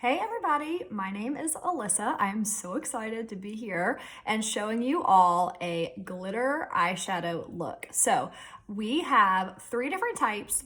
Hey everybody, my name is Alyssa. I'm so excited to be here and showing you all a glitter eyeshadow look. So we have four different types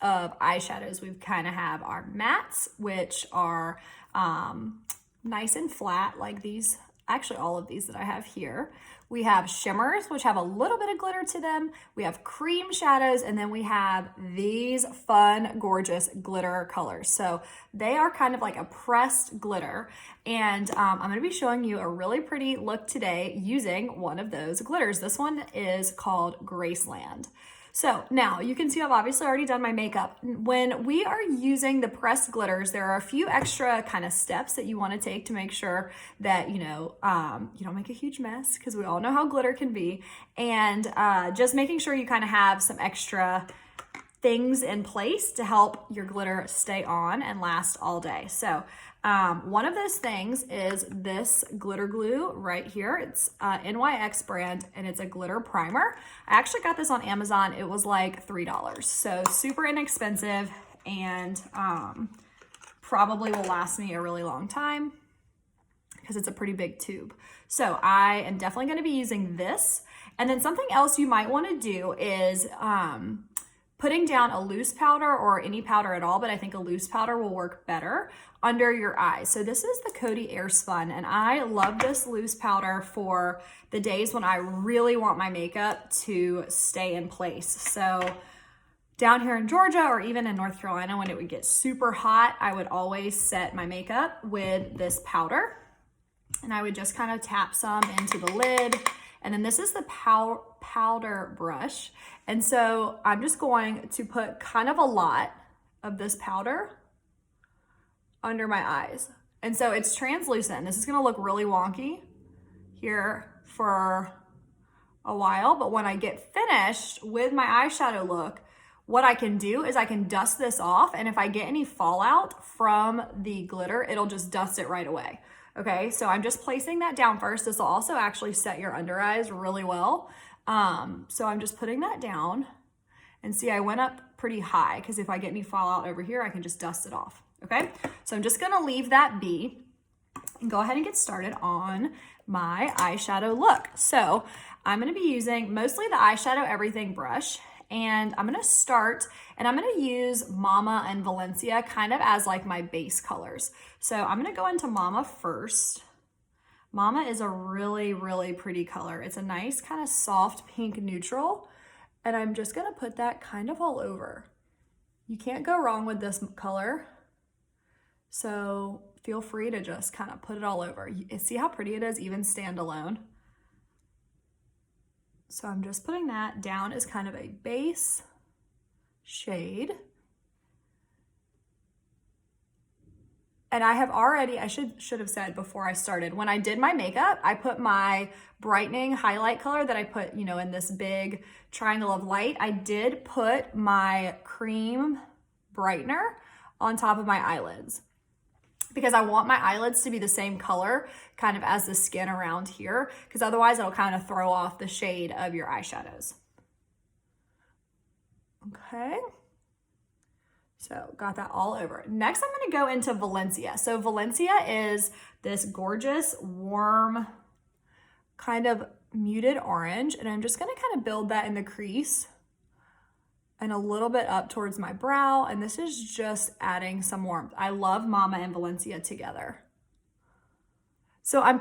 of eyeshadows. We kind of have our mattes, which are nice and flat like these, actually all of these that I have here. We have shimmers, which have a little bit of glitter to them. We have cream shadows, and then we have these fun, gorgeous glitter colors. So they are kind of like a pressed glitter. And I'm gonna be showing you a really pretty look today using one of those glitters. This one is called Graceland. So now you can see I've obviously already done my makeup. When we are using the pressed glitters, there are a few extra kind of steps that you want to take to make sure that, you don't make a huge mess, because we all know how glitter can be. And just making sure you kind of have some extra things in place to help your glitter stay on and last all day. So one of those things is this glitter glue right here. It's NYX brand, and it's a glitter primer. I actually got this on Amazon. It was like $3, so super inexpensive, and probably will last me a really long time because it's a pretty big tube. So I am definitely going to be using this. And then something else you might want to do is putting down a loose powder, or any powder at all, but I think a loose powder will work better under your eyes. So this is the Coty Airspun, and I love this loose powder for the days when I really want my makeup to stay in place. So down here in Georgia, or even in North Carolina, when it would get super hot, I would always set my makeup with this powder, and I would just kind of tap some into the lid. And then this is the powder brush. And so I'm just going to put kind of a lot of this powder under my eyes. And so it's translucent. This is gonna look really wonky here for a while, but when I get finished with my eyeshadow look, what I can do is I can dust this off, and if I get any fallout from the glitter, it'll just dust it right away. Okay, so I'm just placing that down first. This will also actually set your under eyes really well. So I'm just putting that down, and see, I went up pretty high because if I get any fallout over here, I can just dust it off. Okay, so I'm just gonna leave that be and go ahead and get started on my eyeshadow look. So I'm gonna be using mostly the Eyeshadow Everything brush, and I'm gonna start, and I'm gonna use Mama and Valencia kind of as like my base colors. So I'm gonna go into Mama first. Mama is a really, really pretty color. It's a nice kind of soft pink neutral, and I'm just gonna put that kind of all over. You can't go wrong with this color, so feel free to just kind of put it all over. See how pretty it is, even standalone? So I'm just putting that down as kind of a base shade. And I have already, I should have said before I started, when I did my makeup, I put my brightening highlight color that I put, in this big triangle of light. I did put my cream brightener on top of my eyelids, because I want my eyelids to be the same color kind of as the skin around here, because otherwise it'll kind of throw off the shade of your eyeshadows. Okay, so got that all over. Next, I'm gonna go into Valencia. So Valencia is this gorgeous, warm, kind of muted orange, and I'm just gonna kind of build that in the crease and a little bit up towards my brow, and this is just adding some warmth. I love Mama and Valencia together. So I'm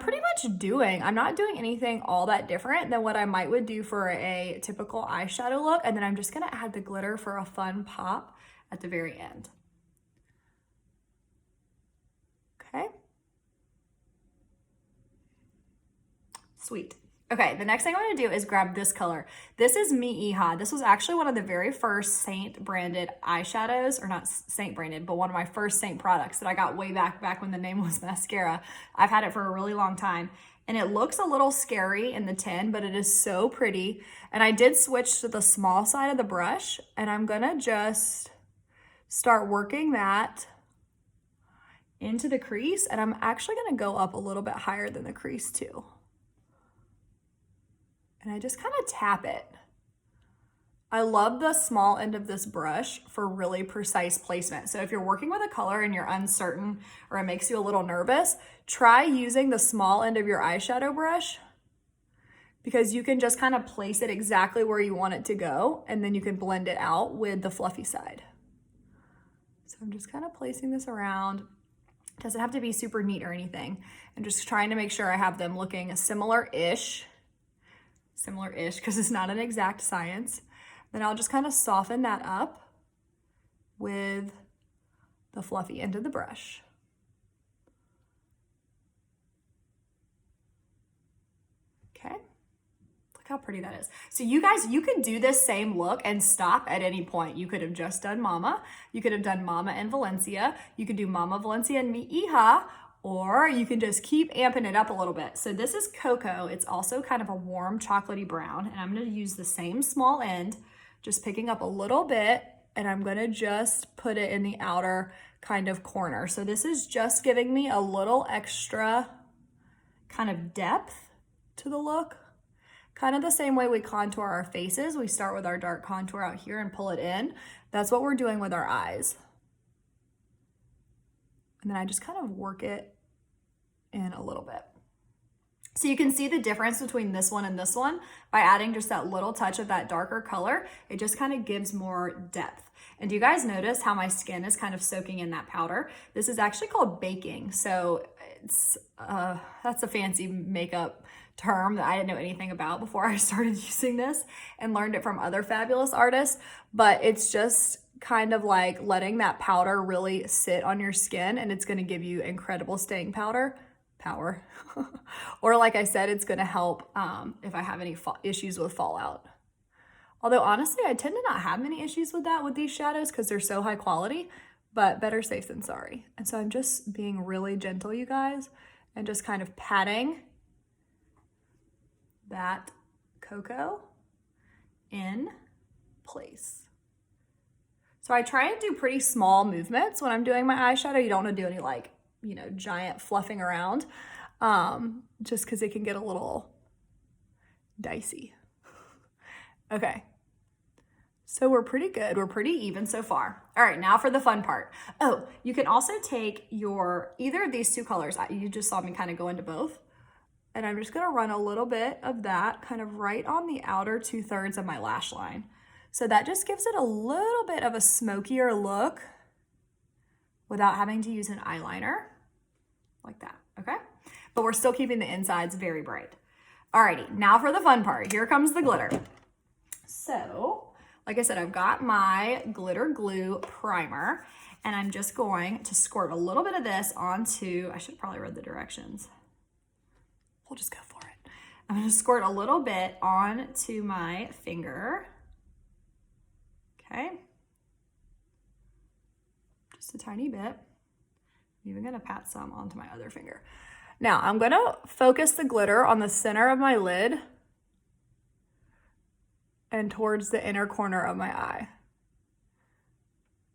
not doing anything all that different than what I would do for a typical eyeshadow look, and then I'm just gonna add the glitter for a fun pop at the very end. Okay. Sweet. Okay, the next thing I'm gonna do is grab this color. This is Mi Hija. This was actually one of the very first Saint branded eyeshadows, or not Saint branded, but one of my first Saint products that I got way back when the name was mascara. I've had it for a really long time, and it looks a little scary in the tin, but it is so pretty. And I did switch to the small side of the brush, and I'm gonna just start working that into the crease, and I'm actually gonna go up a little bit higher than the crease too. And I just kind of tap it I love the small end of this brush for really precise placement. So if you're working with a color and you're uncertain or it makes you a little nervous, try using the small end of your eyeshadow brush, because you can just kind of place it exactly where you want it to go, and then you can blend it out with the fluffy side. So I'm just kind of placing this around. It doesn't have to be super neat or anything. I'm just trying to make sure I have them looking similar-ish, because it's not an exact science. Then I'll just kind of soften that up with the fluffy end of the brush. Okay. Look how pretty that is. So you guys, you could do this same look and stop at any point. You could have just done Mama. You could have done Mama and Valencia. You could do Mama, Valencia, and Mi Hija, or you can just keep amping it up a little bit. So this is Cocoa. It's also kind of a warm chocolatey brown, and I'm gonna use the same small end, just picking up a little bit, and I'm gonna just put it in the outer kind of corner. So this is just giving me a little extra kind of depth to the look. Kind of the same way we contour our faces. We start with our dark contour out here and pull it in. That's what we're doing with our eyes. And then I just kind of work it in a little bit. So you can see the difference between this one and this one by adding just that little touch of that darker color. It just kind of gives more depth. And do you guys notice how my skin is kind of soaking in that powder? This is actually called baking. So it's that's a fancy makeup term that I didn't know anything about before I started using this and learned it from other fabulous artists. But it's just kind of like letting that powder really sit on your skin, and it's gonna give you incredible staying power. Or like I said, it's gonna help if I have any issues with fallout. Although honestly, I tend to not have many issues with that with these shadows because they're so high quality, but better safe than sorry. And so I'm just being really gentle, you guys, and just kind of patting that cocoa in place. So I try and do pretty small movements when I'm doing my eyeshadow. You don't want to do any like, you know, giant fluffing around, just because it can get a little dicey. Okay, so we're pretty good. We're pretty even so far. All right, now for the fun part. Oh, you can also take either of these two colors. You just saw me kind of go into both. And I'm just gonna run a little bit of that kind of right on the outer 2/3 of my lash line. So that just gives it a little bit of a smokier look without having to use an eyeliner like that, okay? But we're still keeping the insides very bright. Alrighty, now for the fun part. Here comes the glitter. So, like I said, I've got my glitter glue primer, and I'm just going to squirt a little bit of this onto, I should probably read the directions. We'll just go for it. I'm gonna squirt a little bit onto my finger. Okay. Just a tiny bit. I'm even gonna pat some onto my other finger. Now I'm gonna focus the glitter on the center of my lid and towards the inner corner of my eye.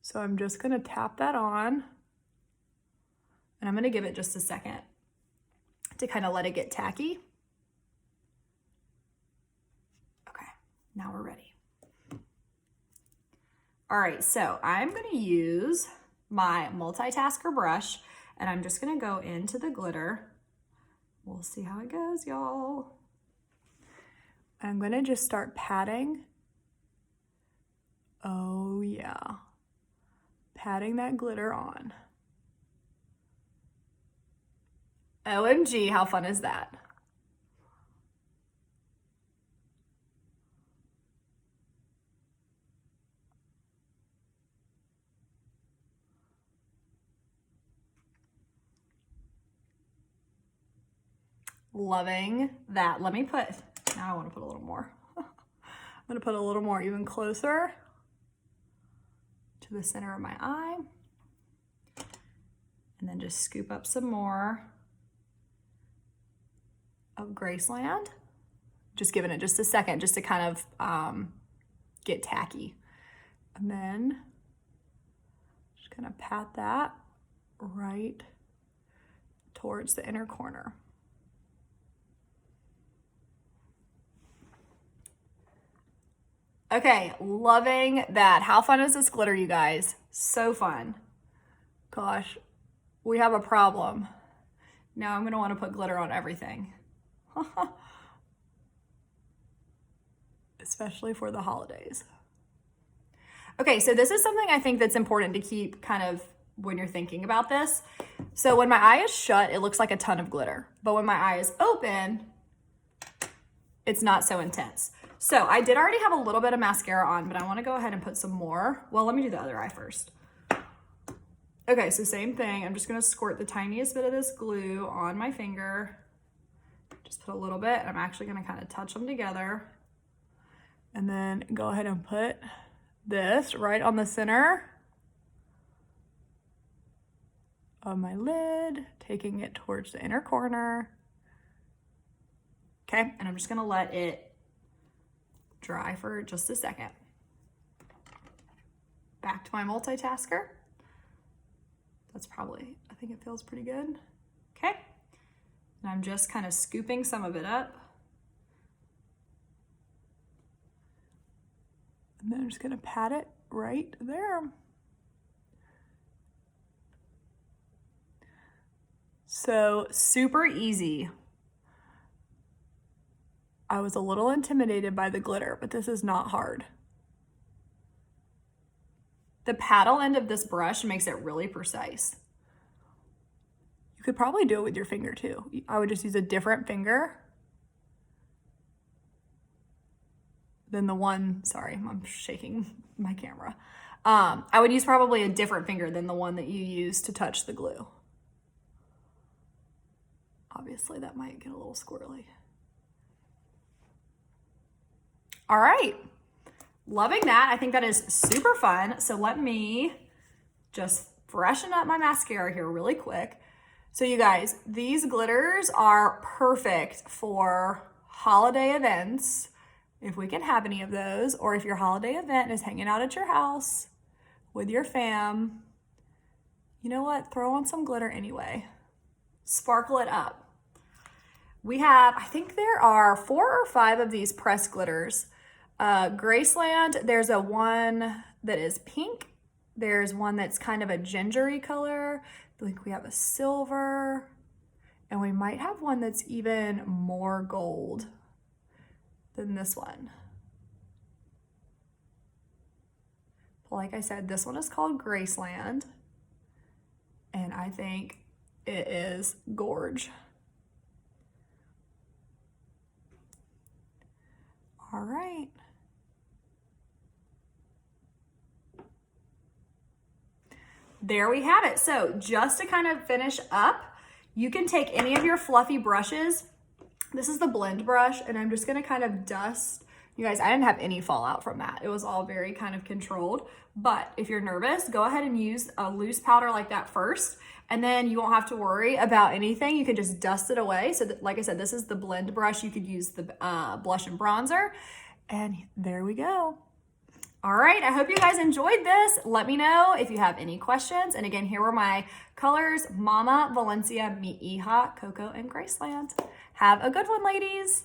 So I'm just gonna tap that on, and I'm gonna give it just a second to kind of let it get tacky. Okay, now we're ready. All right, so I'm gonna use my multitasker brush, and I'm just gonna go into the glitter. We'll see how it goes, y'all. I'm gonna just start patting. Oh yeah, patting that glitter on. OMG, how fun is that? Loving that. Let me put, now I want to put a little more. I'm going to put a little more even closer to the center of my eye. And then just scoop up some more of Graceland. Just giving it just a second just to kind of get tacky. And then just gonna pat that right towards the inner corner. Okay, loving that. How fun is this glitter, you guys? So fun. Gosh, we have a problem. Now I'm gonna wanna put glitter on everything. Especially for the holidays. Okay, so this is something I think that's important to keep kind of when you're thinking about this. So when my eye is shut, it looks like a ton of glitter. But when my eye is open, it's not so intense. So I did already have a little bit of mascara on, but I wanna go ahead and put some more. Well, let me do the other eye first. Okay, so same thing. I'm just gonna squirt the tiniest bit of this glue on my finger. Just put a little bit, and I'm actually gonna kind of touch them together. And then go ahead and put this right on the center of my lid, taking it towards the inner corner. Okay, and I'm just gonna let it dry for just a second. Back to my multitasker. That's probably, I think it feels pretty good. Okay, and I'm just kind of scooping some of it up. And then I'm just gonna pat it right there. So super easy. I was a little intimidated by the glitter, but this is not hard. The paddle end of this brush makes it really precise. You could probably do it with your finger too. I would just use a different finger than the one, sorry, I'm shaking my camera. I would use probably a different finger than the one that you use to touch the glue. Obviously that might get a little squirrely. All right, loving that. I think that is super fun. So let me just freshen up my mascara here really quick. So you guys, these glitters are perfect for holiday events, if we can have any of those, or if your holiday event is hanging out at your house with your fam, you know what? Throw on some glitter anyway. Sparkle it up. We have, I think there are 4 or 5 of these pressed glitters. Graceland, there's a one that is pink. There's one that's kind of a gingery color. I think we have a silver, and we might have one that's even more gold than this one. But like I said, this one is called Graceland, and I think it is gorge. All right. There we have it. So just to kind of finish up, you can take any of your fluffy brushes. This is the blend brush, and I'm just gonna kind of dust. You guys, I didn't have any fallout from that. It was all very kind of controlled. But if you're nervous, go ahead and use a loose powder like that first, and then you won't have to worry about anything. You can just dust it away. So that, like I said, this is the blend brush. You could use the blush and bronzer, and there we go. All right, I hope you guys enjoyed this. Let me know if you have any questions. And again, here were my colors: Mama, Valencia, Mi Hija, Coco, and Graceland. Have a good one, ladies.